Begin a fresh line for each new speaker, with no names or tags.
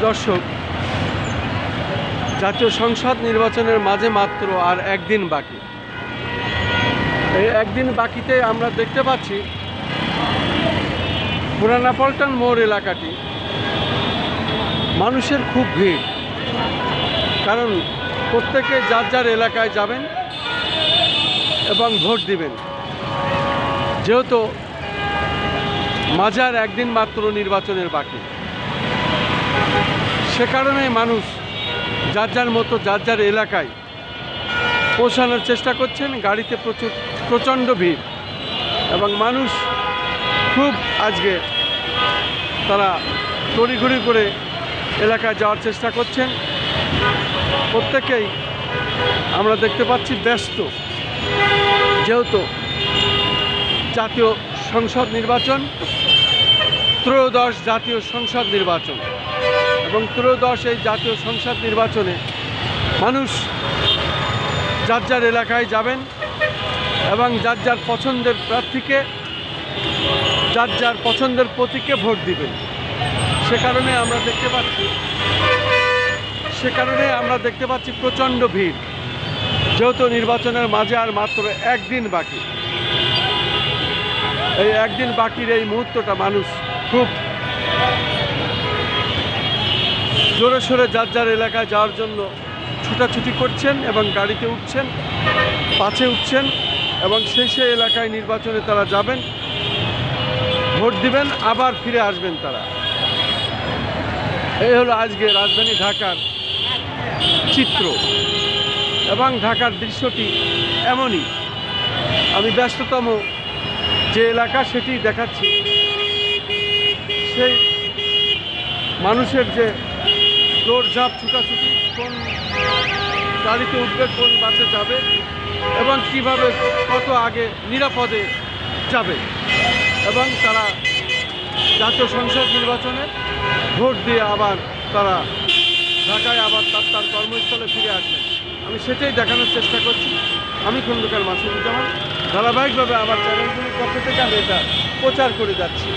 দর্শক, জাতীয় সংসদ নির্বাচনের মাঝে মাত্র আর একদিন বাকি। এই একদিন বাকিতে আমরা দেখতে পাচ্ছি পুরানা পল্টন মোড় এলাকাটি মানুষের খুব ভিড়, কারণ প্রত্যেকে যার যার এলাকায় যাবেন এবং ভোট দিবেন। যেহেতু মাঝে আর একদিন মাত্র নির্বাচনের বাকি, সে কারণে মানুষ যার যার মতো যার যার এলাকায় পৌঁছানোর চেষ্টা করছেন। গাড়িতে প্রচণ্ড ভিড় এবং মানুষ খুব আজকে তারা তড়িঘড়ি করে এলাকায় যাওয়ার চেষ্টা করছেন। প্রত্যেকেই আমরা দেখতে পাচ্ছি ব্যস্ত, যেহেতু জাতীয় সংসদ নির্বাচন, ত্রয়োদশ জাতীয় সংসদ নির্বাচন, এবং ত্রয়োদশ এই জাতীয় সংসদ নির্বাচনে মানুষ যার যার এলাকায় যাবেন এবং যার যার পছন্দের প্রার্থীকে, যার যার পছন্দের প্রতীকে ভোট দিবেন। সে কারণে আমরা দেখতে পাচ্ছি প্রচণ্ড ভিড়, যেহেতু নির্বাচনের মাঝে আর মাত্র একদিন বাকি। এই একদিন বাকির এই মুহূর্তটা মানুষ খুব জোরে সোরে যার যার এলাকায় যাওয়ার জন্য ছুটাছুটি করছেন এবং গাড়িতে উঠছেন, পাছে উঠছেন এবং সেই এলাকায় নির্বাচনে তারা যাবেন, ভোট দিবেন, আবার ফিরে আসবেন তারা। এই হলো আজকে রাজধানী ঢাকার চিত্র এবং ঢাকার দৃশ্যটি এমনই। আমি ব্যস্ততম যে এলাকা সেটি দেখাচ্ছি। সেই মানুষের যে দৌড়ঝাঁপ, ছুটাছুটি, কোন গাড়িতে উঠবে, কোন বাসে যাবে এবং কিভাবে কত আগে নিরাপদে যাবে, এবং তারা জাতীয় সংসদ নির্বাচনে ভোট দিয়ে আবার তারা ঢাকায় আবার তার কর্মস্থলে ফিরে আসবেন। আমি সেটাই দেখানোর চেষ্টা করছি। আমি খন্দকার মাসুদুজ্জামান, ধারাবাহিকভাবে আমার চ্যানেলগুলির পক্ষ থেকে আমি এটা প্রচার করে যাচ্ছি।